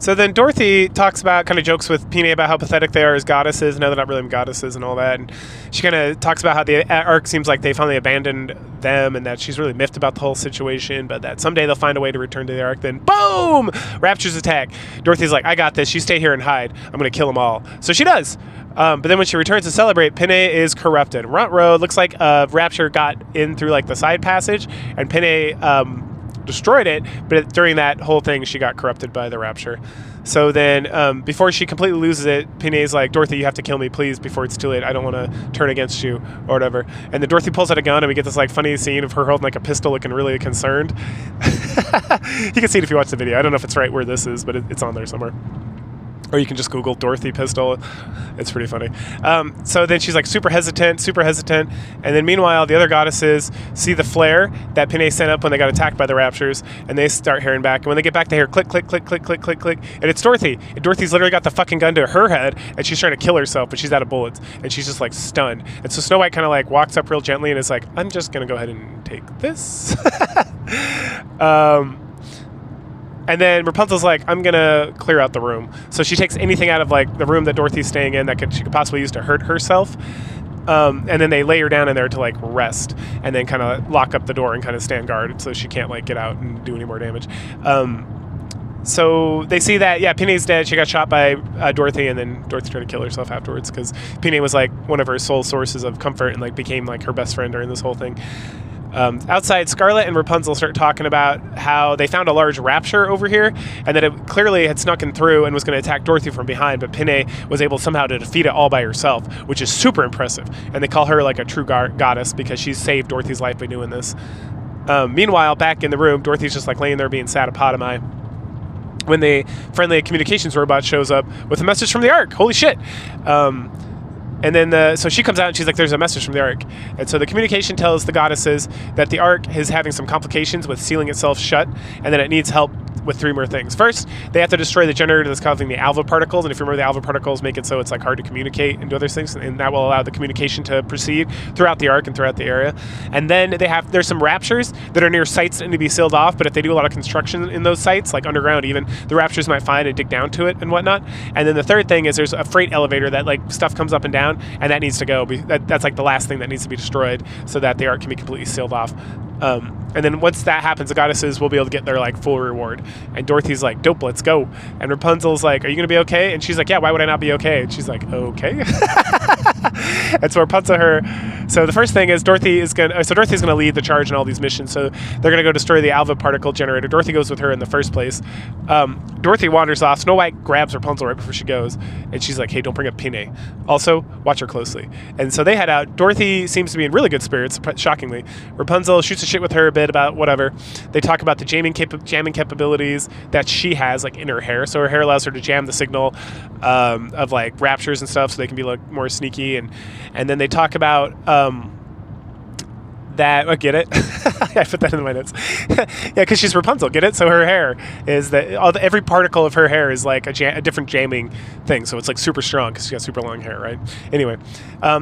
So then Dorothy talks about, kind of jokes with Pine about how pathetic they are as goddesses. No, they're not really goddesses and all that. And she kind of talks about how the Ark seems like they finally abandoned them and that she's really miffed about the whole situation, but that someday they'll find a way to return to the Ark. Then, boom! Raptures attack. Dorothy's like, I got this. You stay here and hide. I'm going to kill them all. So she does. But then when she returns to celebrate, Pine is corrupted. Runt-Road looks like a Rapture got in through like the side passage, and Pine destroyed it, but during that whole thing she got corrupted by the Rapture. So then before she completely loses it, Pine's like, Dorothy, you have to kill me please before it's too late. I don't want to turn against you or whatever. And then Dorothy pulls out a gun and we get this like funny scene of her holding like a pistol looking really concerned. You can see it if you watch the video. I don't know if it's right where this is, but it's on there somewhere. Or you can just Google Dorothy pistol. It's pretty funny. So then she's like super hesitant. And then meanwhile, the other goddesses see the flare that Pine sent up when they got attacked by the Raptures, and they start hearing back. And when they get back, they hear click, click, click, click, click, click, click. And it's Dorothy. And Dorothy's literally got the fucking gun to her head, and she's trying to kill herself, but she's out of bullets. And she's just like stunned. And so Snow White kind of like walks up real gently and is like, I'm just going to go ahead and take this. And then Rapunzel's like, I'm going to clear out the room. So she takes anything out of like the room that Dorothy's staying in that she could possibly use to hurt herself. And then they lay her down in there to like rest and then kind of lock up the door and kind of stand guard so she can't like get out and do any more damage. So they see that, yeah, Pine's dead. She got shot by Dorothy, and then Dorothy tried to kill herself afterwards because Pine was like one of her sole sources of comfort and like became like her best friend during this whole thing. Outside, Scarlet and Rapunzel start talking about how they found a large Rapture over here and that it clearly had snuck in through and was going to attack Dorothy from behind, but Pine was able somehow to defeat it all by herself, which is super impressive. And they call her like a true goddess because she saved Dorothy's life by doing this. Meanwhile, back in the room, Dorothy's just like laying there being sad apotami when the friendly communications robot shows up with a message from the Ark. Holy shit. And then so she comes out and she's like, there's a message from the Ark. And so the communication tells the goddesses that the Ark is having some complications with sealing itself shut and that it needs help with 3 more things. First, they have to destroy the generator that's causing the alpha particles. And if you remember, the alpha particles make it so it's like hard to communicate and do other things. And that will allow the communication to proceed throughout the Ark and throughout the area. And then there's some Raptures that are near sites that need to be sealed off. But if they do a lot of construction in those sites, like underground even, the Raptures might find and dig down to it and whatnot. And then the third thing is there's a freight elevator that like stuff comes up and down, and that needs to go. That's like the last thing that needs to be destroyed so that the Ark can be completely sealed off. And then once that happens, the goddesses will be able to get their like full reward. And Dorothy's like, dope, let's go. And Rapunzel's like, are you gonna be okay? And she's like, yeah, why would I not be okay? And she's like, okay. And so Rapunzel so the first thing is Dorothy's gonna lead the charge in all these missions. So they're gonna go destroy the alpha particle generator. Dorothy goes with her in the first place. Dorothy wanders off. Snow White grabs Rapunzel right before she goes, and she's like, hey, don't bring up Pine. Also, watch her closely. And so they head out. Dorothy seems to be in really good spirits, shockingly. Rapunzel shoots a shit with her a bit about whatever. They talk about the jamming capabilities that she has, like in her hair. So her hair allows her to jam the signal of like Raptures and stuff, so they can be like more sneaky. And then they talk about that. Oh, get it? I put that in my notes. Yeah, because she's Rapunzel. Get it? So her hair is every particle of her hair is like a different jamming thing. So it's like super strong because she's got super long hair, right? Anyway,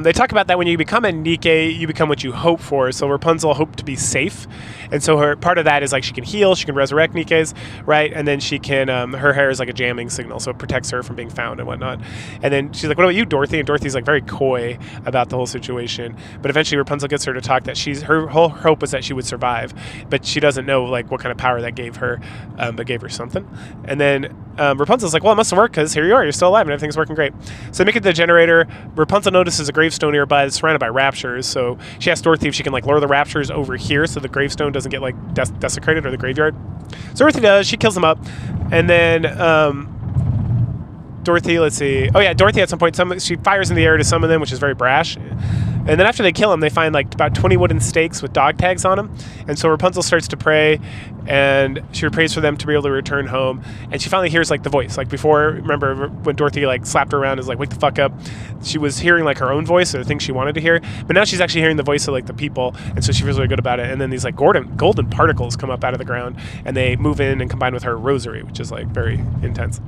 they talk about that when you become a Nikke, you become what you hope for. So Rapunzel hoped to be safe, and so her part of that is like she can heal, she can resurrect Nikkes, right? And then she can her hair is like a jamming signal, so it protects her from being found and whatnot. And then she's like, "What about you, Dorothy?" And Dorothy's like very coy about the whole situation. But eventually, Rapunzel gets her to talk that her whole hope was that she would survive, but she doesn't know like what kind of power that gave her, but gave her something. And then Rapunzel's like, well, it must have worked because here you are, you're still alive and everything's working great. So they make it to the generator. Rapunzel notices a gravestone nearby that's surrounded by Raptures, so she asks Dorothy if she can like lure the Raptures over here so the gravestone doesn't get like desecrated, or the graveyard. So Dorothy does. She kills them up, and then Dorothy, let's see. Oh yeah, Dorothy at some point, she fires in the air to summon them, which is very brash. And then after they kill him, they find like about 20 wooden stakes with dog tags on them. And so Rapunzel starts to pray, and she prays for them to be able to return home. And she finally hears like the voice. Like before, remember when Dorothy like slapped her around and was like, wake the fuck up? She was hearing like her own voice, or the things she wanted to hear. But now she's actually hearing the voice of like the people, and so she feels really good about it. And then these like golden particles come up out of the ground, and they move in and combine with her rosary, which is like very intense.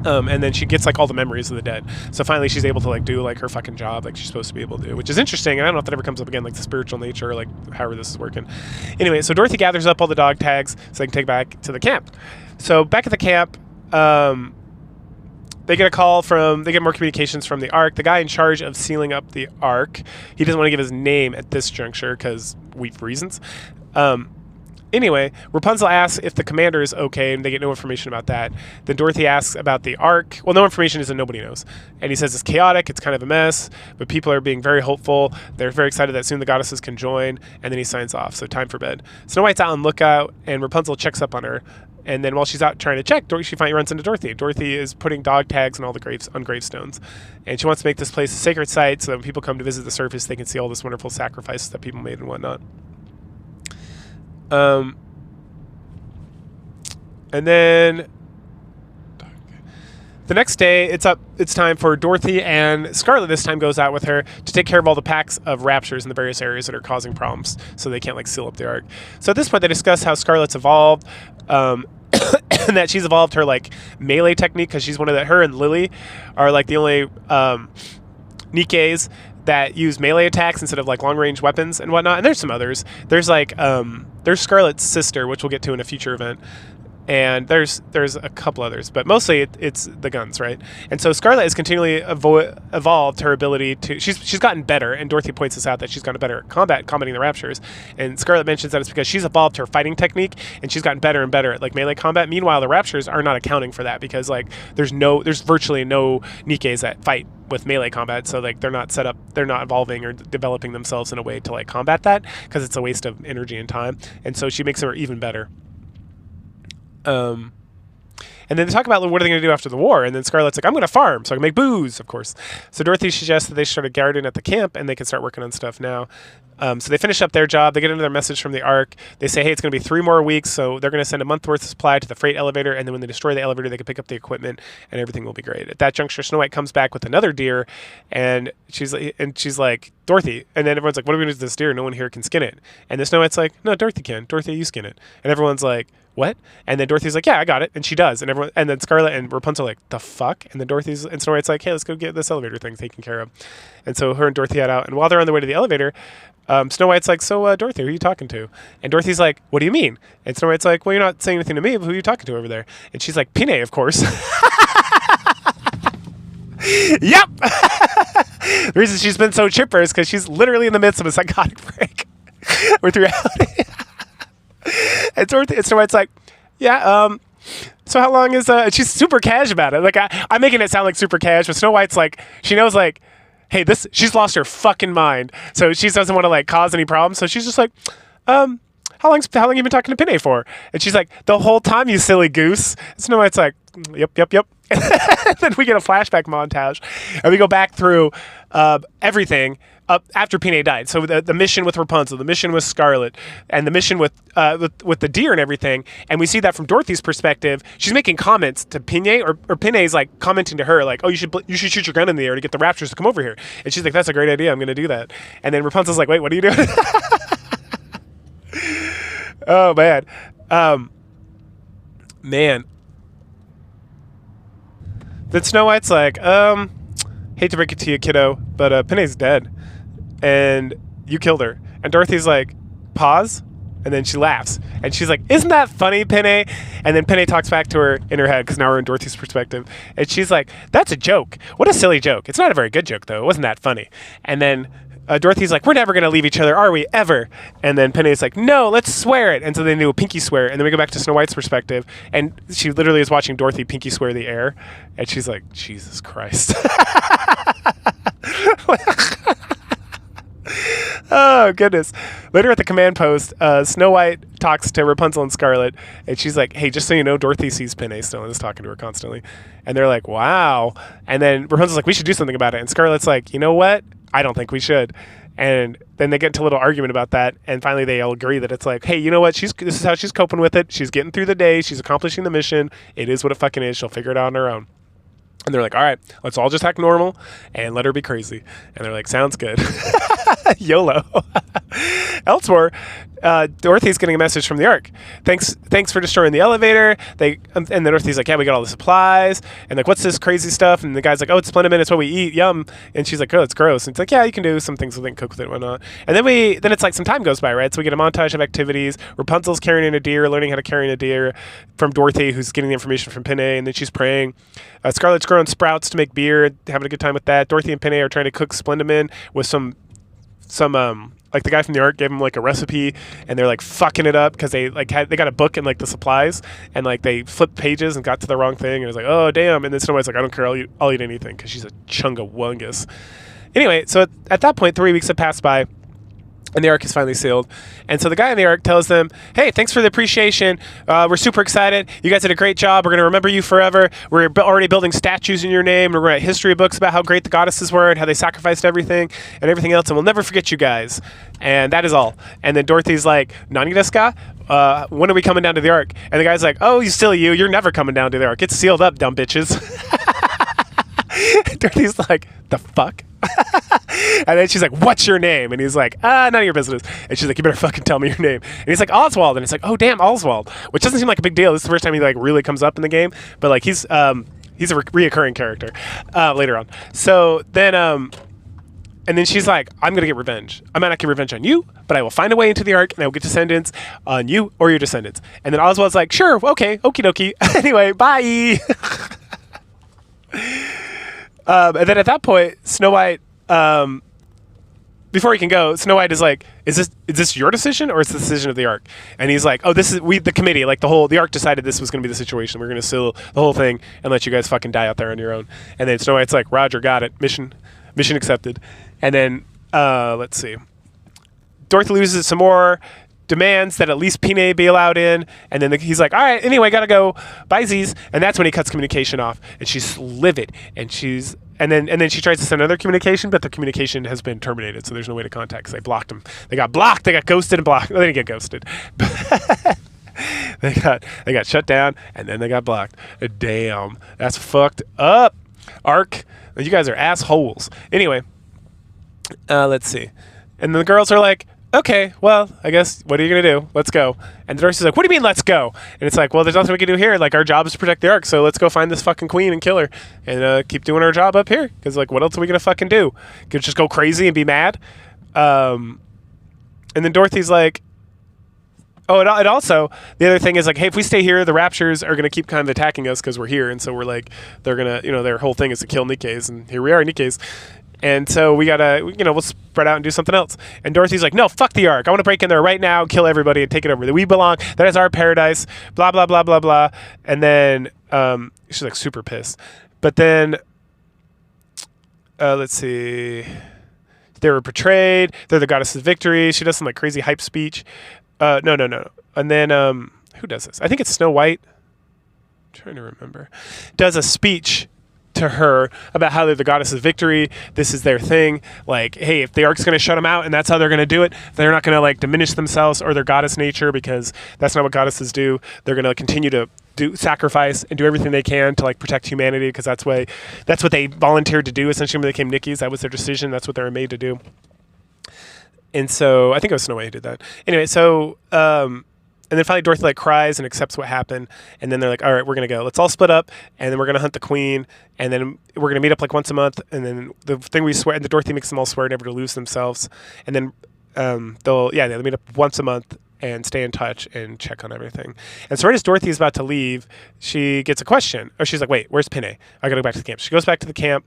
And then she gets like all the memories of the dead. So finally she's able to like do like her fucking job like she's supposed to be able to do, which is interesting. And I don't know if that ever comes up again, like the spiritual nature, like however this is working. Anyway, so Dorothy gathers up all the dog tags so they can take back to the camp. So back at the camp, they get more communications from the Ark. The guy in charge of sealing up the Ark, he doesn't want to give his name at this juncture because reasons. Anyway, Rapunzel asks if the commander is okay, and they get no information about that. Then Dorothy asks about the Ark. Well, no information is that nobody knows. And he says it's chaotic, it's kind of a mess, but people are being very hopeful. They're very excited that soon the goddesses can join, and then he signs off. So time for bed. Snow White's out on lookout, and Rapunzel checks up on her. And then while she's out trying to check, she finally runs into Dorothy. Dorothy is putting dog tags on all the graves on gravestones. And she wants to make this place a sacred site so that when people come to visit the surface, they can see all this wonderful sacrifices that people made and whatnot. And then the next day, it's time for Dorothy, and Scarlet this time goes out with her to take care of all the packs of raptures in the various areas that are causing problems, so they can't seal up the Ark. So at this point, they discuss how Scarlet's evolved, and that she's evolved her melee technique, because she's her and Lily are the only Nikkes that use melee attacks instead of long range weapons and whatnot. And there's some others. There's there's Scarlet's sister, which we'll get to in a future event. And there's a couple others, but mostly it's the guns, right? And so Scarlet has continually evolved her ability to. She's gotten better, and Dorothy points this out that she's gotten better at combating the raptures. And Scarlet mentions that it's because she's evolved her fighting technique, and she's gotten better and better at melee combat. Meanwhile, the raptures are not accounting for that because there's virtually no Nikkes that fight with melee combat, so they're not set up, they're not evolving or developing themselves in a way to combat that, because it's a waste of energy and time. And so she makes her even better. And then they talk about what are they going to do after the war, and then Scarlet's I'm going to farm so I can make booze, of course. So Dorothy suggests that they start a garden at the camp and they can start working on stuff now. So they finish up their job. They get another message from the Ark. They say, hey, it's going to be 3 more weeks, so they're going to send a month worth of supply to the freight elevator, and then when they destroy the elevator, they can pick up the equipment and everything will be great. At that juncture, Snow White comes back with another deer, and she's like, Dorothy, and then everyone's like, what are we going to do with this deer? No one here can skin it. And then Snow White's like, no, Dorothy can. Dorothy, you skin it. And everyone's like, what? And then Dorothy's like, yeah, I got it. And she does. And then Scarlet and Rapunzel are like, the fuck? And then and Snow White's like, hey, let's go get this elevator thing taken care of. And so her and Dorothy head out. And while they're on the way to the elevator, Snow White's like, so Dorothy, who are you talking to? And Dorothy's like, what do you mean? And Snow White's like, well, you're not saying anything to me, but who are you talking to over there? And she's like, Pinay, of course. Yep. The reason she's been so chipper is because she's literally in the midst of a psychotic break with reality. And Snow White's like, yeah, so how long is, she's super cash about it. I'm making it sound like super cash, but Snow White's she knows hey, she's lost her fucking mind. So she doesn't want to cause any problems. So she's just like, how long have you been talking to Pinay for? And she's like, the whole time, you silly goose. And Snow White's like, yep. And then we get a flashback montage, and we go back through everything after Pinay died. So the mission with Rapunzel, the mission with Scarlet, and the mission with the deer and everything. And we see that from Dorothy's perspective. She's making comments to Pinay, or Pinay's commenting to her, oh, you should shoot your gun in the air to get the raptors to come over here. And she's like, that's a great idea. I'm going to do that. And then Rapunzel's like, wait, what are you doing? Oh, man. Man. Then Snow White's like, hate to break it to you, kiddo, but Pinay's dead. And you killed her. And Dorothy's like, pause? And then she laughs. And she's like, isn't that funny, Pinay? And then Pinay talks back to her in her head, because now we're in Dorothy's perspective. And she's like, that's a joke. What a silly joke. It's not a very good joke, though. It wasn't that funny. And then Dorothy's like, we're never going to leave each other, are we? Ever. And then Pinay's like, no, let's swear it. And so they do a pinky swear. And then we go back to Snow White's perspective. And she literally is watching Dorothy pinky swear the air. And she's like, Jesus Christ. Oh, goodness. Later at the command post, Snow White talks to Rapunzel and Scarlet, and she's like, hey, just so you know, Dorothy sees Pinay still and is talking to her constantly. And they're like, wow. And then Rapunzel's like, we should do something about it. And Scarlet's like, you know what? I don't think we should. And then they get into a little argument about that, and finally they all agree that it's like, hey, you know what? This is how she's coping with it. She's getting through the day. She's accomplishing the mission. It is what it fucking is. She'll figure it out on her own. And they're like, all right, let's all just act normal and let her be crazy. And they're like, sounds good. YOLO. Elsewhere, Dorothy's getting a message from the Ark. Thanks for destroying the elevator. And then Dorothy's like, yeah, we got all the supplies. And like, what's this crazy stuff? And the guy's like, oh, it's Splendimin. It's what we eat. Yum. And she's like, oh, it's gross. And it's like, yeah, you can do some things with it, cook with it, whatnot. And then it's like some time goes by, right? So we get a montage of activities. Rapunzel's carrying a deer, learning how to carry a deer from Dorothy, who's getting the information from Pinay, and then she's praying. Scarlet's growing sprouts to make beer, having a good time with that. Dorothy and Pinay are trying to cook Splendimin with some like the guy from the Ark gave him like a recipe, and they're like fucking it up because they got a book and like the supplies, and like they flipped pages and got to the wrong thing, and it was like, oh damn. And then Snow White's like, I don't care, I'll eat anything, because she's a chungawungus. Anyway, so at that point 3 weeks have passed by, and the Ark is finally sealed. And so the guy in the Ark tells them, hey, thanks for the appreciation. We're super excited. You guys did a great job. We're going to remember you forever. We're already building statues in your name. We're going to write history books about how great the goddesses were and how they sacrificed everything and everything else. And we'll never forget you guys. And that is all. And then Dorothy's like, Nani desu ka? When are we coming down to the Ark? And the guy's like, oh, you still you. You're never coming down to the Ark. It's sealed up, dumb bitches. Dorothy's like, the fuck? And then she's like, what's your name? And he's like, none of your business. And she's like, you better fucking tell me your name. And he's like, Oswald. And it's like, oh damn, Oswald, which doesn't seem like a big deal. This is the first time he like really comes up in the game, but like he's a reoccurring character later on. So then and then she's like, I'm gonna get revenge. I might not get revenge on you, but I will find a way into the Ark, and I will get descendants on you or your descendants. And then Oswald's like, sure, okay, okie dokie. Anyway, bye. And then at that point, Snow White, before he can go, Snow White is like, is this your decision or is it the decision of the Ark? And he's like, oh, this is the committee, like the Ark decided this was going to be the situation. We're going to seal the whole thing and let you guys fucking die out there on your own. And then Snow White's like, Roger, got it. Mission accepted. And then, let's see. Dorothy loses some more, demands that at least Pinay be allowed in, and then he's like, all right, anyway, gotta go, bye Z's. And that's when he cuts communication off, and she's livid, and then she tries to send another communication, but the communication has been terminated, so there's no way to contact, because they blocked him. They got blocked, they got ghosted and blocked. Well, they didn't get ghosted. they got shut down, and then they got blocked. Damn, that's fucked up. Ark, you guys are assholes. Anyway, let's see. And the girls are like, okay, well, I guess, what are you going to do? Let's go. And Dorothy's like, what do you mean, let's go? And it's like, well, there's nothing we can do here. Like, our job is to protect the Ark, so let's go find this fucking queen and kill her. And keep doing our job up here. Because, like, what else are we going to fucking do? Could just go crazy and be mad? And then Dorothy's like, oh, and also, the other thing is, like, hey, if we stay here, the Raptures are going to keep kind of attacking us because we're here. And so we're like, they're going to, their whole thing is to kill Nikkes. And here we are, Nikkes. And so we gotta, we'll spread out and do something else. And Dorothy's like, no, fuck the Ark. I want to break in there right now, kill everybody, and take it over. That we belong. That is our paradise. Blah blah blah blah blah. And then she's like super pissed. But then, let's see. They were betrayed. They're the goddess of victory. She does some like crazy hype speech. No. And then who does this? I think it's Snow White. I'm trying to remember. Does a speech to her about how they're the goddess of victory. This is their thing. Like, hey, if the Ark's going to shut them out and that's how they're going to do it, they're not going to like diminish themselves or their goddess nature, because that's not what goddesses do. They're going to continue to do sacrifice and do everything they can to like protect humanity, because that's what they volunteered to do essentially when they became Nikkes. That was their decision. That's what they were made to do. And so I think it was Snow White who did that. Anyway, so and then finally Dorothy like cries and accepts what happened. And then they're like, all right, we're going to go. Let's all split up, and then we're going to hunt the queen, and then we're going to meet up like once a month. And then the thing we swear, and the Dorothy makes them all swear never to lose themselves. And then they'll meet up once a month and stay in touch and check on everything. And so right as Dorothy is about to leave, she gets a question. Or she's like, wait, where's Pinay? I got to go back to the camp. She goes back to the camp,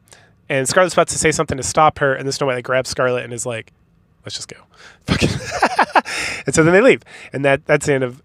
and Scarlet's about to say something to stop her, and then Snow White like grabs Scarlet and is like, let's just go. And so then they leave. And that's the end of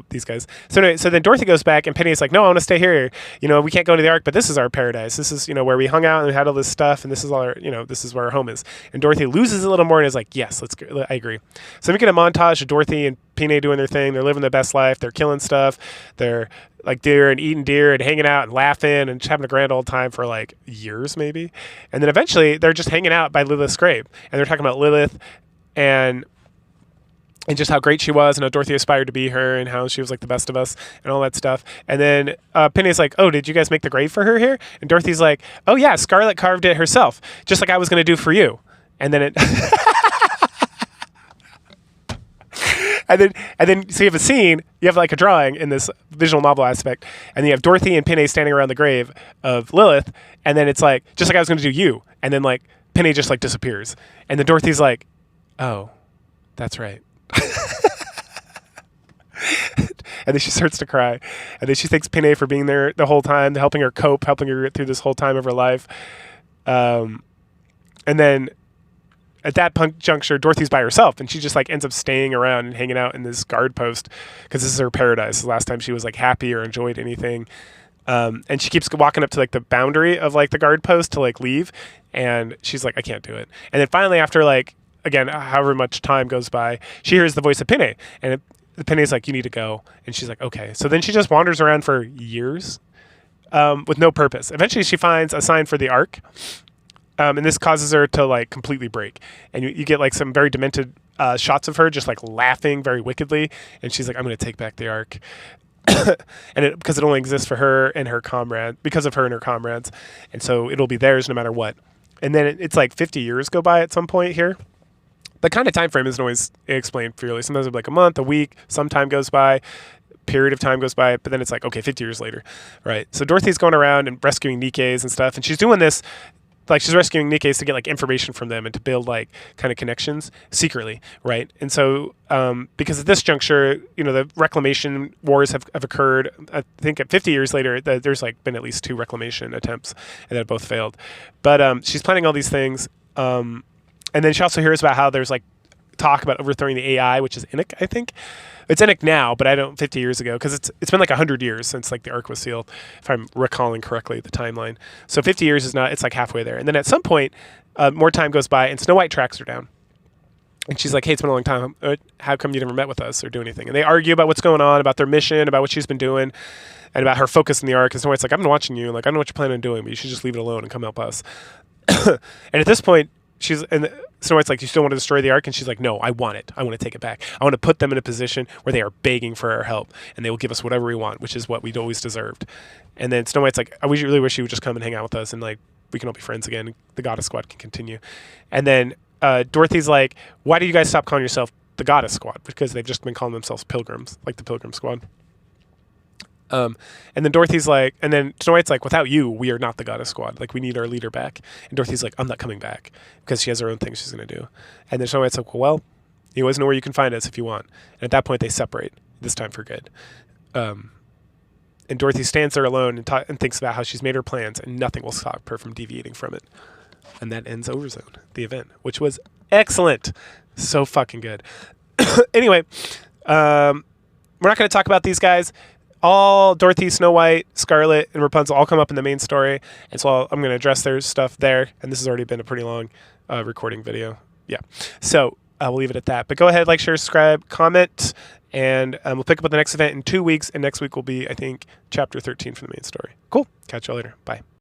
these guys. So anyway, so then Dorothy goes back, and Penny's like, no, I want to stay here. We can't go to the Ark, but this is our paradise. This is, where we hung out and we had all this stuff, and this is all our, this is where our home is. And Dorothy loses a little more and is like, yes, let's go. I agree. So we get a montage of Dorothy and Pinay doing their thing. They're living their best life. They're killing stuff. They're like deer and eating deer and hanging out and laughing and just having a grand old time for like years maybe. And then eventually they're just hanging out by Lilith's grave. And they're talking about Lilith and just how great she was, and how Dorothy aspired to be her, and how she was like the best of us, and all that stuff. And then Penny's like, oh, did you guys make the grave for her here? And Dorothy's like, oh yeah, Scarlet carved it herself, just like I was going to do for you. And then and then so you have a scene, you have like a drawing in this visual novel aspect, and you have Dorothy and Pinay standing around the grave of Lilith, and then it's like, just like I was going to do you, and then like Pinay just like disappears, and then Dorothy's like, oh, that's right. And then she starts to cry, and then she thanks Pinay for being there the whole time, helping her cope, helping her get through this whole time of her life. And then at that juncture, Dorothy's by herself, and she just like ends up staying around and hanging out in this guard post because this is her paradise. The last time she was like happy or enjoyed anything. And she keeps walking up to like the boundary of like the guard post to like leave, and she's like, I can't do it. And then finally, after like, again, however much time goes by, she hears the voice of Pinay, and Pinay's like, you need to go. And she's like, okay. So then she just wanders around for years with no purpose. Eventually she finds a sign for the Ark. And this causes her to like completely break. And you get like some very demented shots of her just like laughing very wickedly. And she's like, I'm going to take back the Ark. And because it only exists for her and her comrade, because of her and her comrades. And so it'll be theirs no matter what. And then it's like 50 years go by at some point here. The kind of time frame isn't always explained clearly. Sometimes it'll be like a month, a week, some time goes by, period of time goes by, but then it's like, okay, 50 years later, right? So Dorothy's going around and rescuing Nikkes and stuff, and she's doing this, like she's rescuing Nikkes to get like information from them and to build like kind of connections secretly, right? And so because at this juncture, you know, the reclamation wars have occurred. I think at 50 years later, there's like been at least 2 reclamation attempts, and that both failed. But she's planning all these things. And then she also hears about how there's like talk about overthrowing the AI, which is Enoch, I think. It's Enoch now, but I don't 50 years ago, because it's been like 100 years since like the Ark was sealed, if I'm recalling correctly the timeline. So 50 years is not, it's like halfway there. And then at some point, more time goes by, and Snow White tracks her down. And she's like, hey, it's been a long time. How come you never met with us or do anything? And they argue about what's going on, about their mission, about what she's been doing, and about her focus in the Ark. And Snow White's like, I've been watching you. Like, I don't know what you're planning on doing, but you should just leave it alone and come help us. And at this point, Snow White's like, you still want to destroy the Ark? And she's like, no, I want it. I want to take it back. I want to put them in a position where they are begging for our help, and they will give us whatever we want, which is what we'd always deserved. And then Snow White's like, I really wish you would just come and hang out with us, and like we can all be friends again. The Goddess Squad can continue. And then Dorothy's like, why do you guys stop calling yourself the Goddess Squad? Because they've just been calling themselves pilgrims, like the Pilgrim Squad. And then Dorothy's like, and then Snow White's like, without you, we are not the Goddess Squad. Like, we need our leader back. And Dorothy's like, I'm not coming back, because she has her own thing she's going to do. And then Snow White's like, well, you always know where you can find us if you want. And at that point, they separate, this time for good. And Dorothy stands there alone and thinks about how she's made her plans, and nothing will stop her from deviating from it. And that ends Overzone, the event, which was excellent. So fucking good. Anyway, we're not going to talk about these guys. All Dorothy, Snow White, Scarlet, and Rapunzel all come up in the main story, and so I'm going to address their stuff there, and this has already been a pretty long recording video. Yeah, so we'll leave it at that. But go ahead, like, share, subscribe, comment, and we'll pick up with the next event in 2 weeks, and next week will be, I think, Chapter 13 from the main story. Cool. Catch y'all later. Bye.